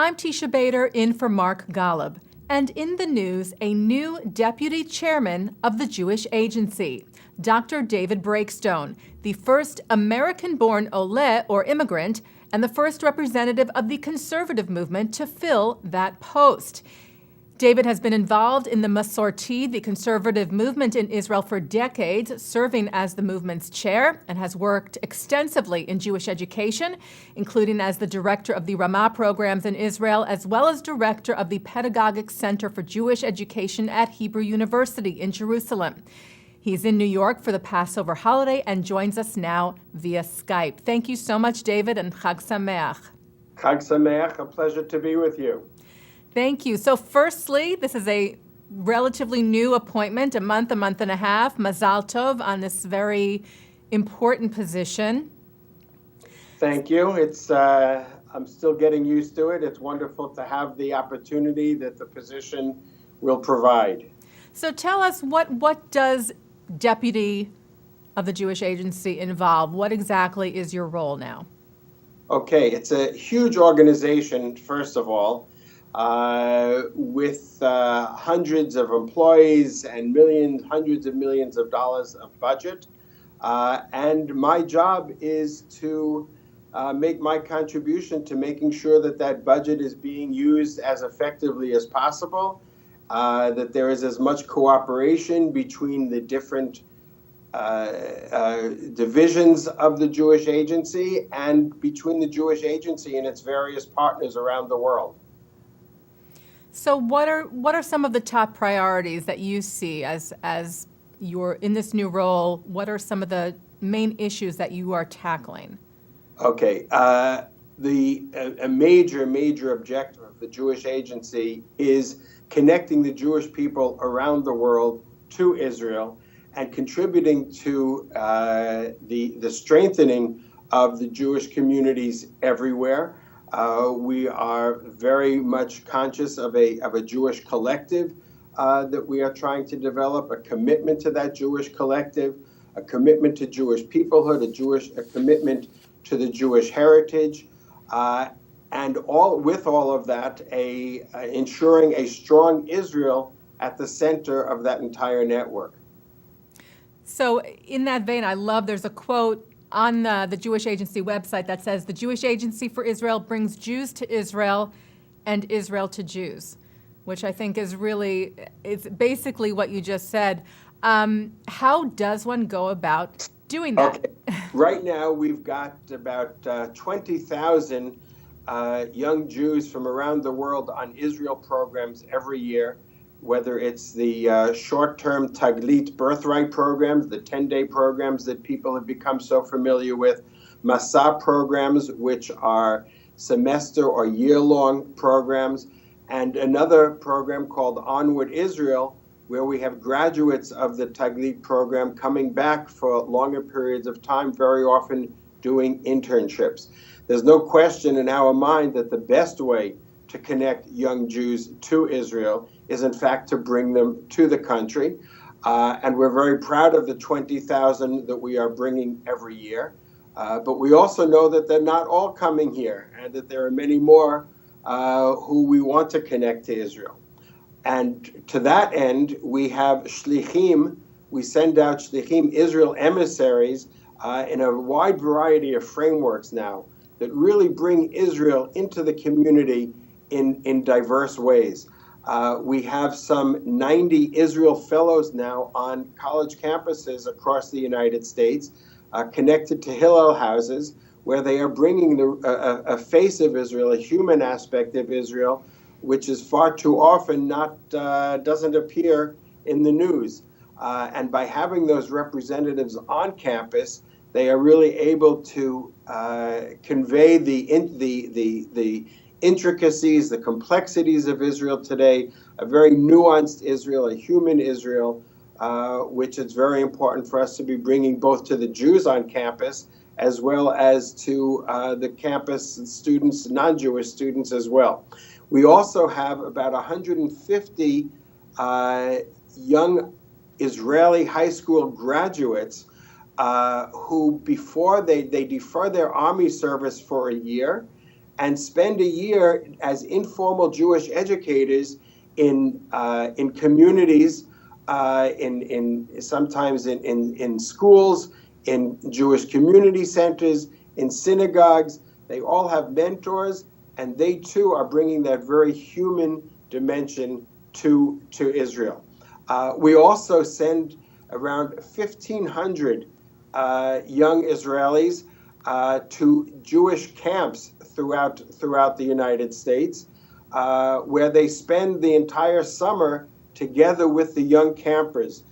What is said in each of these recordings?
I'm Teisha Bader in for Mark Golub. And in the news, a new deputy chairman of the Jewish Agency, Dr. David Breakstone, the first American-born Oleh, or immigrant, and the first representative of the conservative movement to fill that post. David has been involved in the Masorti, the conservative movement in Israel, for decades, serving as the movement's chair, and has worked extensively in Jewish education, including as the director of the Ramah programs in Israel, as well as director of the Pedagogic Center for Jewish Education at Hebrew University in Jerusalem. He's in New York for the Passover holiday and joins us now via Skype. Thank you so much, David, and Chag Sameach. Chag Sameach, a pleasure to be with you. Thank you. So firstly, this is a relatively new appointment, a month and a half. Mazal Tov on this very important position. Thank you. I'm still getting used to it. It's wonderful to have the opportunity that the position will provide. So tell us, what does Deputy of the Jewish Agency involve? What exactly is your role now? Okay, it's a huge organization, first of all. With hundreds of employees and hundreds of millions of dollars of budget. And my job is to make my contribution to making sure that that budget is being used as effectively as possible, that there is as much cooperation between the different divisions of the Jewish Agency and between the Jewish Agency and its various partners around the world. So what are some of the top priorities that you see as you're in this new role? What are some of the main issues that you are tackling? Okay, a major objective of the Jewish Agency is connecting the Jewish people around the world to Israel and contributing to the strengthening of the Jewish communities everywhere. We are very much conscious of a Jewish collective that we are trying to develop, a commitment to that Jewish collective, a commitment to Jewish peoplehood, a commitment to the Jewish heritage, and with all of that, ensuring a strong Israel at the center of that entire network. So in that vein, there's a quote on the Jewish Agency website that says, "The Jewish Agency for Israel brings Jews to Israel and Israel to Jews," which I think is it's basically what you just said. How does one go about doing that? Okay. Right now, we've got about 20,000 young Jews from around the world on Israel programs every year, whether it's the short-term Taglit birthright programs, the 10-day programs that people have become so familiar with, Masa programs, which are semester or year-long programs, and another program called Onward Israel, where we have graduates of the Taglit program coming back for longer periods of time, very often doing internships. There's no question in our mind that the best way to connect young Jews to Israel is in fact to bring them to the country. And we're very proud of the 20,000 that we are bringing every year. But we also know that they're not all coming here and that there are many more who we want to connect to Israel. And to that end, we have shlichim. We send out shlichim, Israel emissaries, in a wide variety of frameworks now that really bring Israel into the community in diverse ways. We have some 90 Israel fellows now on college campuses across the United States, connected to Hillel houses, where they are bringing a face of Israel, a human aspect of Israel, which is far too often doesn't appear in the news. And by having those representatives on campus, they are really able to convey the intricacies, the complexities of Israel today, a very nuanced Israel, a human Israel, which is very important for us to be bringing both to the Jews on campus as well as to the campus students, non-Jewish students as well. We also have about 150 young Israeli high school graduates who, before they defer their army service for a year, and spend a year as informal Jewish educators in communities, sometimes in schools, in Jewish community centers, in synagogues. They all have mentors, and they too are bringing that very human dimension to Israel. We also send around 1,500 young Israelis to Jewish camps throughout the United States, where they spend the entire summer together with the young campers,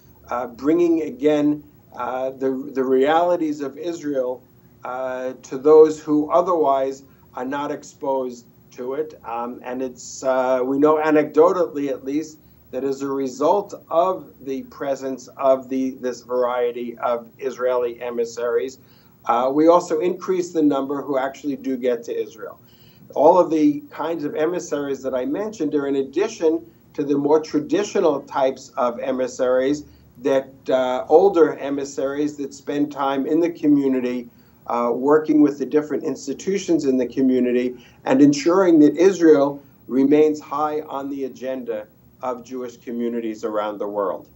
bringing again the realities of Israel to those who otherwise are not exposed to it. And it's we know anecdotally, at least, that as a result of the presence of this variety of Israeli emissaries, we also increase the number who actually do get to Israel. All of the kinds of emissaries that I mentioned are in addition to the more traditional types of emissaries, that older emissaries that spend time in the community, working with the different institutions in the community and ensuring that Israel remains high on the agenda of Jewish communities around the world.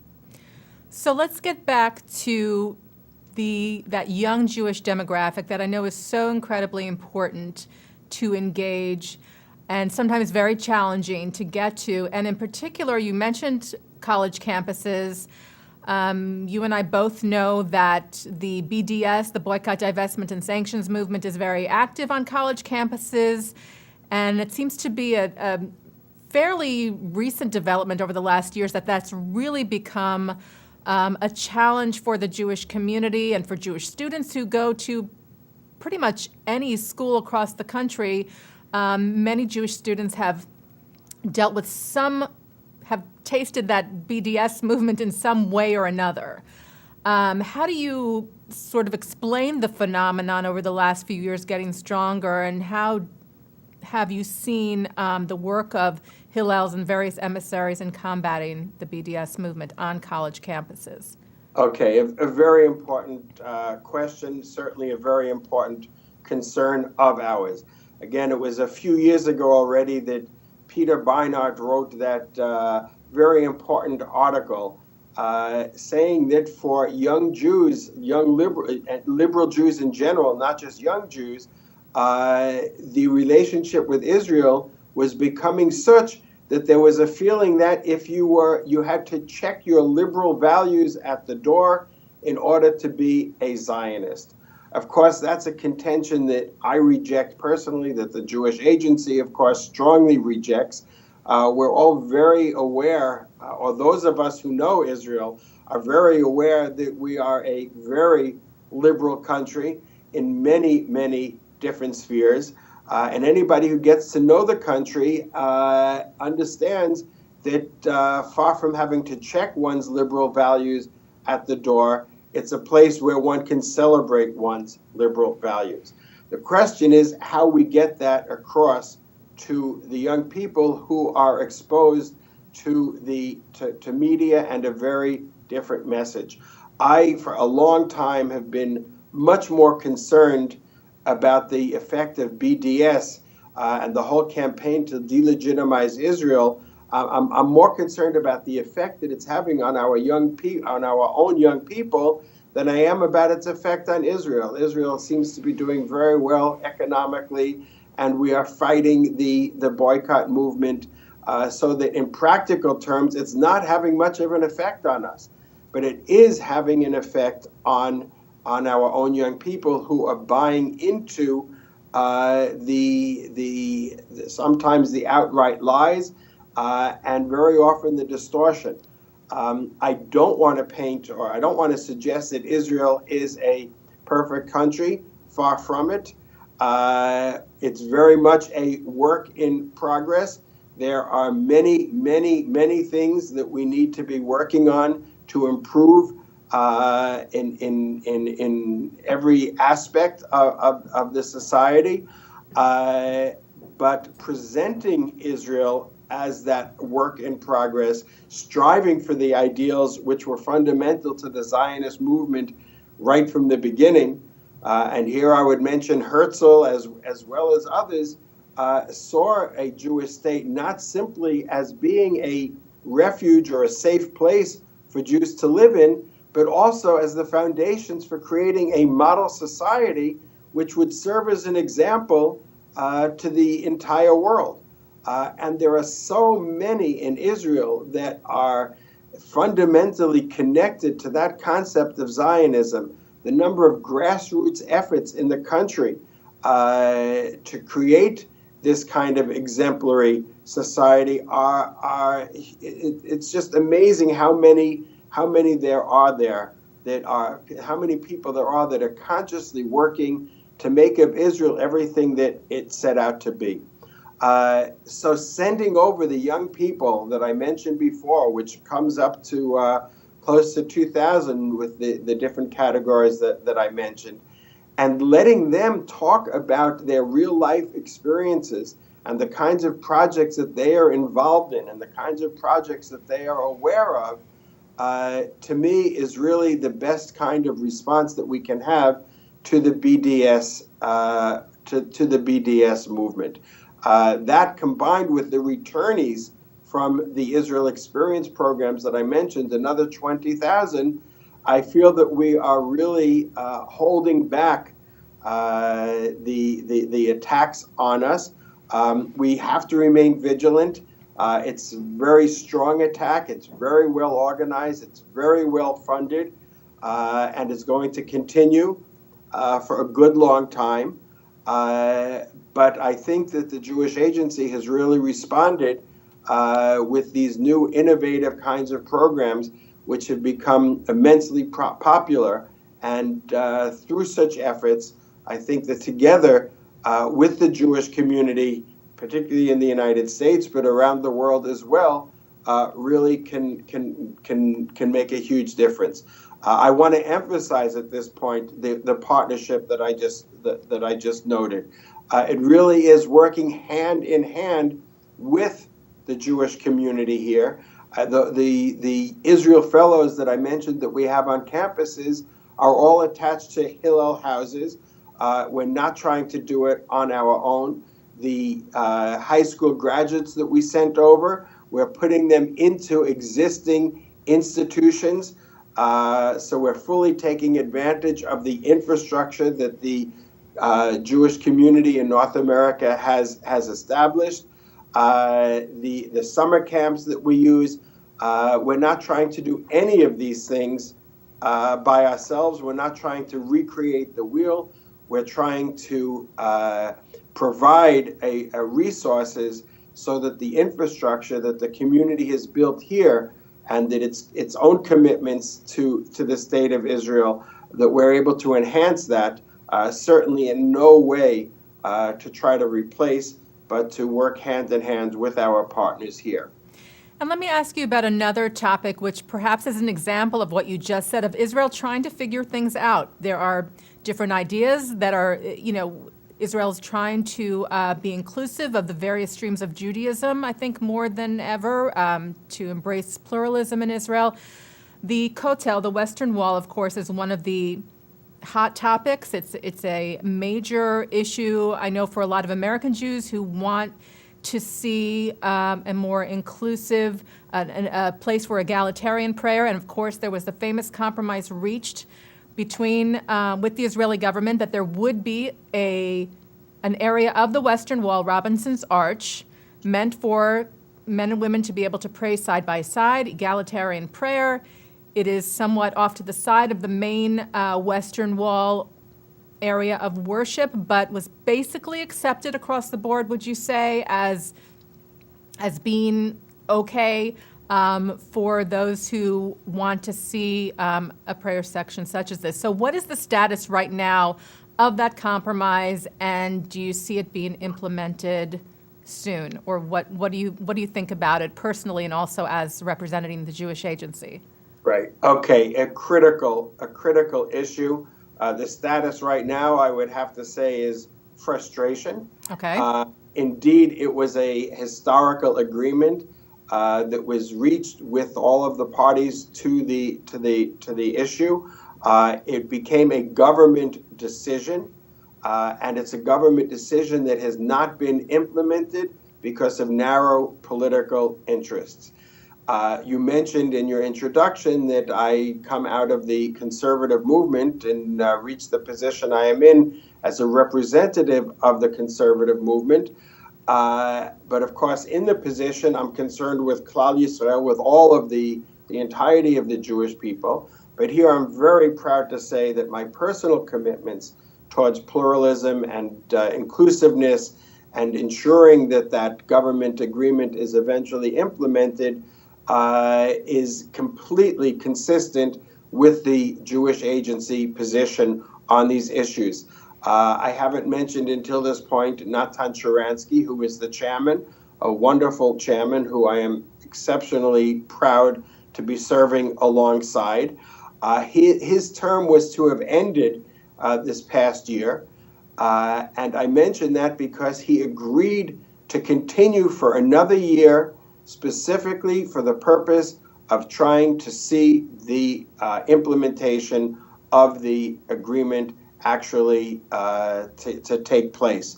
So let's get back to that young Jewish demographic that I know is so incredibly important to engage and sometimes very challenging to get to. And in particular, you mentioned college campuses. You and I both know that the BDS, the Boycott, Divestment, and Sanctions movement, is very active on college campuses. And it seems to be a fairly recent development over the last years that's really become a challenge for the Jewish community and for Jewish students who go to pretty much any school across the country. Many Jewish students have tasted that BDS movement in some way or another. How do you sort of explain the phenomenon over the last few years getting stronger, and how have you seen the work of Hillel's and various emissaries in combating the BDS movement on college campuses? Okay, a very important question, certainly a very important concern of ours. Again, it was a few years ago already that Peter Beinart wrote that very important article saying that for young Jews, young liberal Jews in general, not just young Jews, the relationship with Israel was becoming such that there was a feeling that if you had to check your liberal values at the door in order to be a Zionist. Of course, that's a contention that I reject personally, that the Jewish Agency, of course, strongly rejects. We're all very aware, or those of us who know Israel are very aware that we are a very liberal country in many, many different spheres. And anybody who gets to know the country understands that far from having to check one's liberal values at the door, it's a place where one can celebrate one's liberal values. The question is how we get that across to the young people who are exposed to media and a very different message. I, for a long time, have been much more concerned about the effect of BDS and the whole campaign to delegitimize Israel. I'm more concerned about the effect that it's having on our own young people than I am about its effect on Israel. Israel seems to be doing very well economically, and we are fighting the boycott movement, so that in practical terms, it's not having much of an effect on us, but it is having an effect on our own young people who are buying into sometimes the outright lies, and very often the distortion. I don't want to paint, or I don't want to suggest that Israel is a perfect country. Far from it. It's very much a work in progress. There are many, many, many things that we need to be working on to improve in every aspect of the society. But presenting Israel as that work in progress, striving for the ideals which were fundamental to the Zionist movement right from the beginning. And here I would mention Herzl as well as others, saw a Jewish state not simply as being a refuge or a safe place for Jews to live in, but also as the foundations for creating a model society which would serve as an example to the entire world. And there are so many in Israel that are fundamentally connected to that concept of Zionism. The number of grassroots efforts in the country to create this kind of exemplary society it's just amazing how many there are there that are how many people there are that are consciously working to make of Israel everything that it set out to be. So sending over the young people that I mentioned before, which comes up to close to 2,000 with the different categories that I mentioned, and letting them talk about their real life experiences and the kinds of projects that they are involved in and the kinds of projects that they are aware of, to me is really the best kind of response that we can have to the BDS to the BDS movement. That combined with the returnees from the Israel Experience programs that I mentioned, another 20,000, I feel that we are really holding back the attacks on us. We have to remain vigilant. It's a very strong attack. It's very well organized. It's very well funded, and it's going to continue for a good long time. But I think that the Jewish Agency has really responded with these new innovative kinds of programs, which have become immensely popular. And through such efforts, I think that together with the Jewish community, particularly in the United States, but around the world as well, really can make a huge difference. I want to emphasize at this point the partnership that I just noted. It really is working hand in hand with the Jewish community here. The Israel Fellows that I mentioned that we have on campuses are all attached to Hillel houses. We're not trying to do it on our own. The high school graduates that we sent over, we're putting them into existing institutions. So we're fully taking advantage of the infrastructure that the Jewish community in North America has established. The summer camps that we use, we're not trying to do any of these things by ourselves. We're not trying to recreate the wheel. We're trying to provide resources so that the infrastructure that the community has built here and that its own commitments to the state of Israel, that we're able to enhance that, certainly in no way to try to replace, but to work hand in hand with our partners here. And let me ask you about another topic, which perhaps is an example of what you just said, of Israel trying to figure things out. There are different ideas that are, Israel's trying to be inclusive of the various streams of Judaism, I think more than ever, to embrace pluralism in Israel. The Kotel, the Western Wall, of course, is one of the hot topics. It's a major issue, I know, for a lot of American Jews who want to see a more inclusive, a place for egalitarian prayer. And of course, there was the famous compromise reached between with the Israeli government that there would be an area of the Western Wall, Robinson's Arch, meant for men and women to be able to pray side by side, egalitarian prayer. It is somewhat off to the side of the main Western Wall area of worship, but was basically accepted across the board, would you say, as being okay for those who want to see a prayer section such as this. So what is the status right now of that compromise, and do you see it being implemented soon? Or what do you think about it personally and also as representing the Jewish Agency? Right. Okay. A critical issue. The status right now, I would have to say, is frustration. Okay. Indeed, it was a historical agreement that was reached with all of the parties to the issue. It became a government decision. and it's a government decision that has not been implemented because of narrow political interests. You mentioned in your introduction that I come out of the conservative movement and reached the position I am in as a representative of the conservative movement. But of course, in the position, I'm concerned with Klal Yisrael, with all of the entirety of the Jewish people. But here I'm very proud to say that my personal commitments towards pluralism and inclusiveness and ensuring that that government agreement is eventually implemented is completely consistent with the Jewish Agency position on these issues. I haven't mentioned until this point Natan Sharansky, who is the chairman, a wonderful chairman who I am exceptionally proud to be serving alongside. His term was to have ended this past year, and I mention that because he agreed to continue for another year, specifically for the purpose of trying to see the implementation of the agreement actually to take place.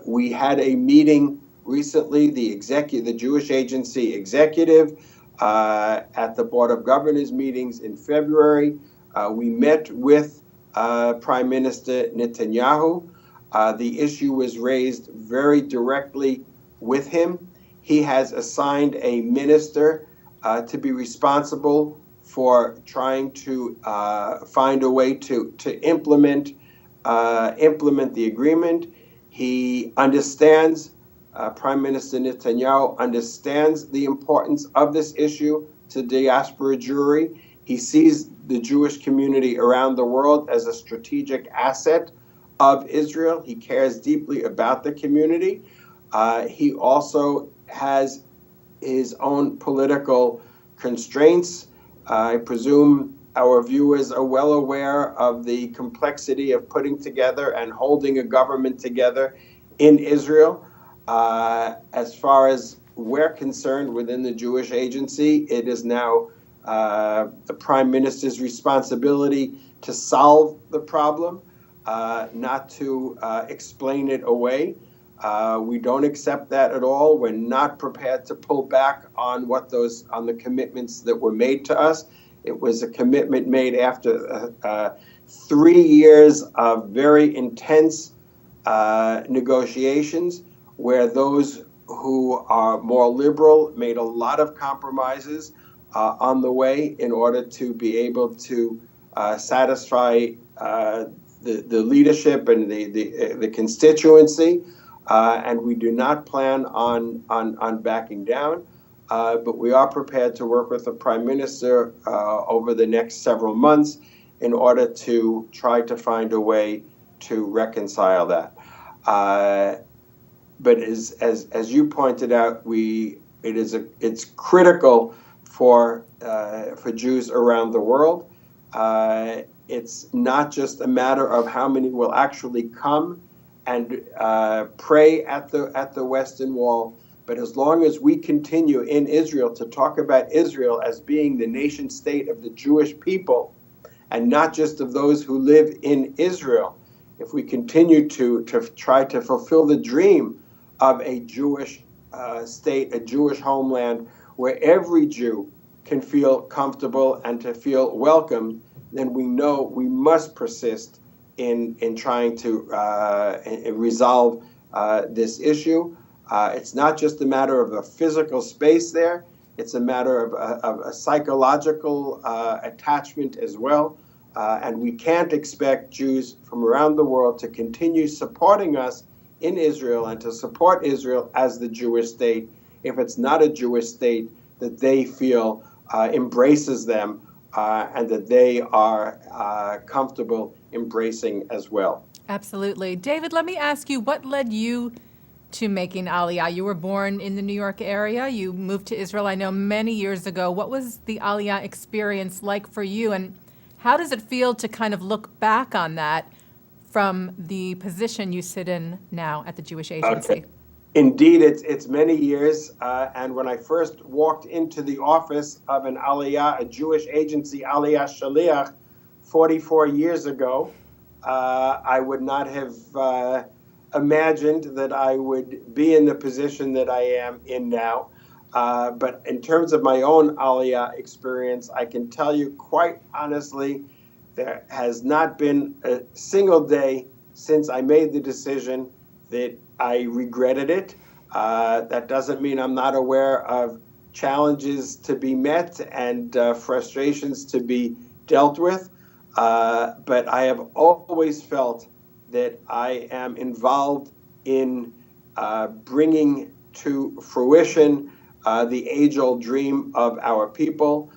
We had a meeting recently, the Jewish Agency executive at the Board of Governors meetings in February. We met with Prime Minister Netanyahu. The issue was raised very directly with him. He has assigned a minister to be responsible for trying to find a way to implement the agreement. He understands, Prime Minister Netanyahu understands the importance of this issue to diaspora Jewry. He sees the Jewish community around the world as a strategic asset of Israel. He cares deeply about the community. He also has his own political constraints. I presume our viewers are well aware of the complexity of putting together and holding a government together in Israel. As far as we're concerned within the Jewish Agency, it is now the Prime Minister's responsibility to solve the problem, not to explain it away. We don't accept that at all. We're not prepared to pull back on on the commitments that were made to us. It was a commitment made after 3 years of very intense negotiations, where those who are more liberal made a lot of compromises on the way in order to be able to satisfy the leadership and the constituency. And we do not plan on backing down, but we are prepared to work with the Prime Minister over the next several months in order to try to find a way to reconcile that. But as you pointed out, it's critical for Jews around the world. It's not just a matter of how many will actually come and pray at the Western Wall, but as long as we continue in Israel to talk about Israel as being the nation state of the Jewish people, and not just of those who live in Israel, if we continue to try to fulfill the dream of a Jewish state, a Jewish homeland, where every Jew can feel comfortable and to feel welcome, then we know we must persist in trying to resolve this issue. It's not just a matter of a physical space there. It's a matter of a psychological attachment as well. And we can't expect Jews from around the world to continue supporting us in Israel and to support Israel as the Jewish state if it's not a Jewish state that they feel embraces them and that they are comfortable embracing as well. Absolutely. David, let me ask you, what led you to making Aliyah? You were born in the New York area. You moved to Israel, I know, many years ago. What was the Aliyah experience like for you, and how does it feel to kind of look back on that from the position you sit in now at the Jewish Agency? Okay. Indeed, it's many years, and when I first walked into the office of an Aliyah, a Jewish agency, Aliyah Shaliach, 44 years ago, I would not have imagined that I would be in the position that I am in now. But in terms of my own Aliyah experience, I can tell you quite honestly, there has not been a single day since I made the decision that I regretted it. That doesn't mean I'm not aware of challenges to be met and frustrations to be dealt with. But I have always felt that I am involved in bringing to fruition the age-old dream of our people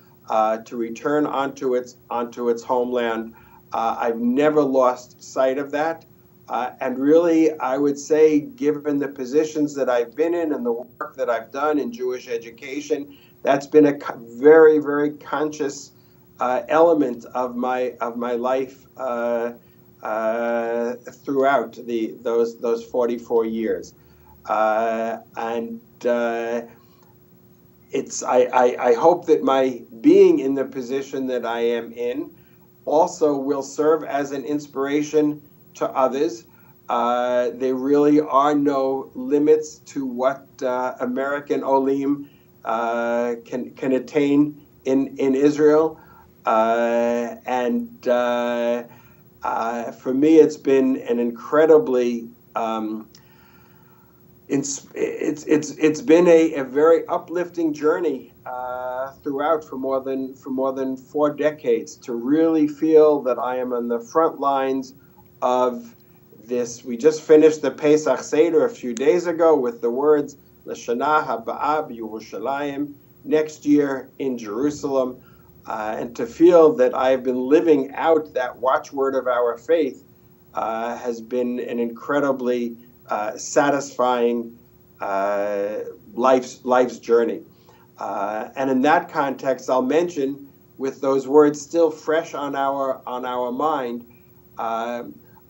to return onto its homeland. I've never lost sight of that. And really, I would say, given the positions that I've been in and the work that I've done in Jewish education, that's been a very, very conscious element of my life throughout those 44 years. And I hope that my being in the position that I am in also will serve as an inspiration to others. There really are no limits to what American Olim can attain in Israel. And for me, it's been an incredibly it's been a very uplifting journey throughout for more than 4 decades to really feel that I am on the front lines of this. We just finished the Pesach Seder a few days ago with the words L'Shana Haba'ah B'Yerushalayim, next year in Jerusalem, and to feel that I've been living out that watchword of our faith has been an incredibly satisfying life's journey. And in that context, I'll mention, with those words still fresh on our mind,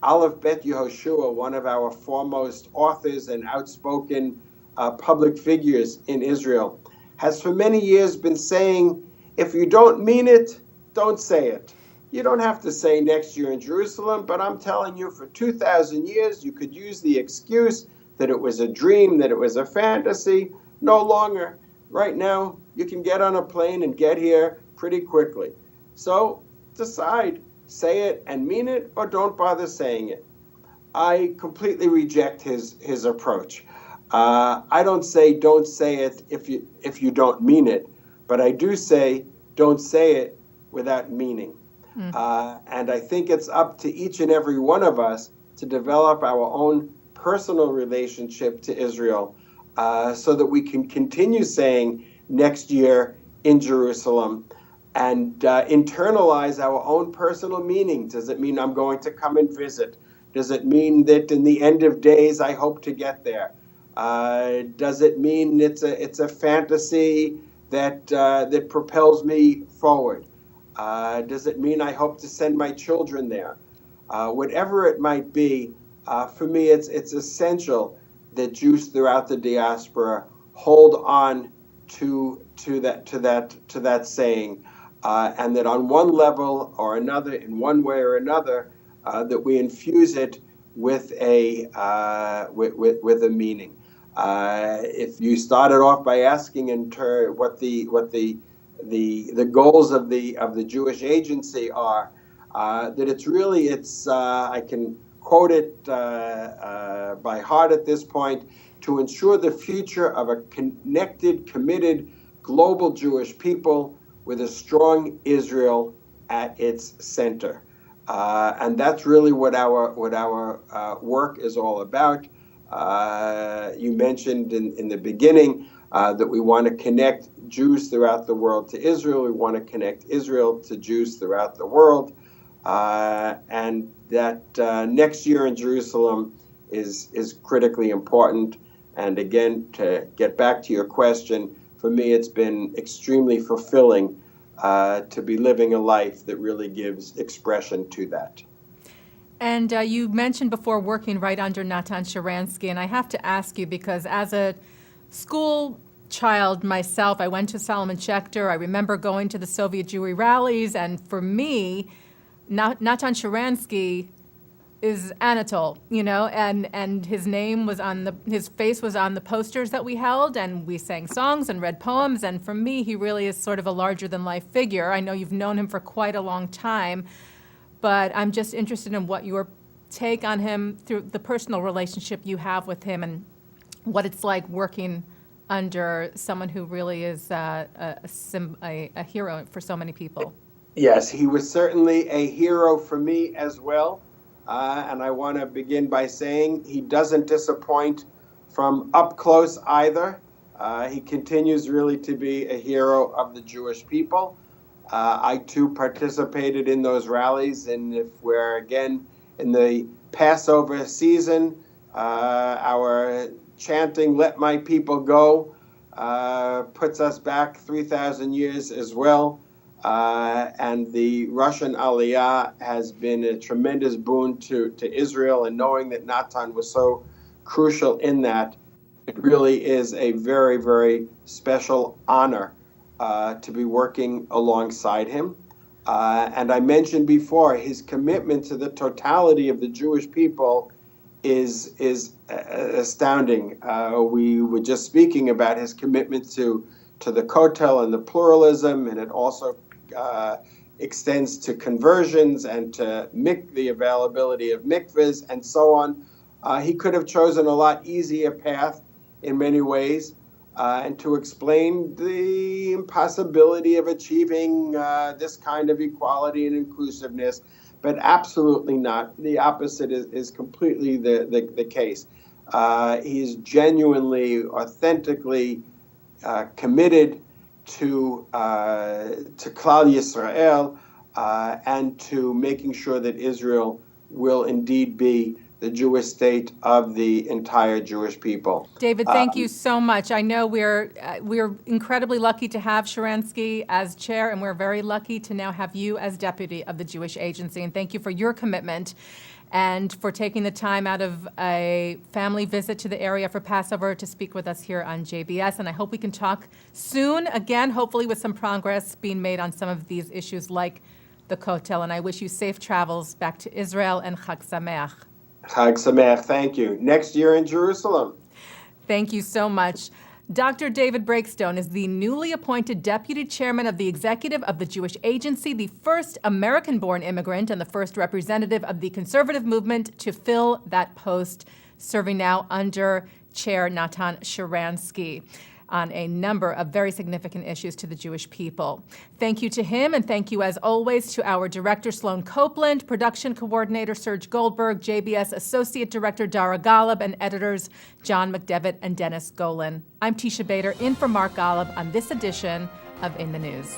Aleph Bet Yehoshua, one of our foremost authors and outspoken public figures in Israel, has for many years been saying, if you don't mean it, don't say it. You don't have to say next year in Jerusalem, but I'm telling you, for 2,000 years, you could use the excuse that it was a dream, that it was a fantasy. No longer. Right now, you can get on a plane and get here pretty quickly. So decide, say it and mean it, or don't bother saying it. I completely reject his approach. I don't say don't say it if you don't mean it, but I do say don't say it without meaning. And I think it's up to each and every one of us to develop our own personal relationship to Israel so that we can continue saying next year in Jerusalem and internalize our own personal meaning. Does it mean I'm going to come and visit? Does it mean that in the end of days I hope to get there? Does it mean it's a fantasy that propels me forward? Does it mean I hope to send my children there? Whatever it might be, for me, it's essential that Jews throughout the diaspora hold on to that saying, and that on one level or another, in one way or another, that we infuse it with a meaning. If you started off by asking what the goals of the Jewish Agency are, that it's I can quote it by heart at this point, to ensure the future of a connected, committed, global Jewish people with a strong Israel at its center. And that's really what our work is all about. You mentioned in the beginning that we want to connect Jews throughout the world to Israel. We want to connect Israel to Jews throughout the world. And that next year in Jerusalem is critically important. And again, to get back to your question, for me, it's been extremely fulfilling to be living a life that really gives expression to that. And you mentioned before working right under Natan Sharansky, and I have to ask you, because as a school child myself, I went to Solomon Schechter. I remember going to the Soviet Jewry rallies, and for me, Natan Sharansky is Anatol, and his name was his face was on the posters that we held, and we sang songs and read poems, and for me, he really is sort of a larger-than-life figure. I know you've known him for quite a long time, but I'm just interested in what your take on him through the personal relationship you have with him and what it's like working under someone who really is a hero for so many people. Yes, he was certainly a hero for me as well. And I want to begin by saying he doesn't disappoint from up close either. He continues really to be a hero of the Jewish people. I too participated in those rallies, and if we're again in the Passover season, our chanting, "Let my people go," puts us back 3,000 years as well. And the Russian Aliyah has been a tremendous boon to Israel, and knowing that Natan was so crucial in that, it really is a very, very special honor to be working alongside him. And I mentioned before, his commitment to the totality of the Jewish people is astounding. We were just speaking about his commitment to the Kotel and the pluralism, and it also extends to conversions and to the availability of mikvahs and so on. He could have chosen a lot easier path in many ways, and to explain the impossibility of achieving this kind of equality and inclusiveness, but absolutely not. The opposite is completely the case. He is genuinely, authentically committed to Klal Yisrael and to making sure that Israel will indeed be the Jewish state of the entire Jewish people. David, thank you so much. I know we're incredibly lucky to have Sharansky as chair, and we're very lucky to now have you as deputy of the Jewish Agency. And thank you for your commitment and for taking the time out of a family visit to the area for Passover to speak with us here on JBS. And I hope we can talk soon again, hopefully with some progress being made on some of these issues like the Kotel. And I wish you safe travels back to Israel, and Chag Sameach. Chag Sameach, thank you. Next year in Jerusalem. Thank you so much. Dr. David Breakstone is the newly appointed deputy chairman of the executive of the Jewish Agency, the first American-born immigrant and the first representative of the conservative movement to fill that post, serving now under Chair Natan Sharansky on a number of very significant issues to the Jewish people. Thank you to him, and thank you, as always, to our director, Sloan Copeland, production coordinator, Serge Goldberg, JBS Associate Director, Dara Golub, and editors, John McDevitt and Dennis Golan. I'm Teisha Bader, in for Mark Golub on this edition of In the News.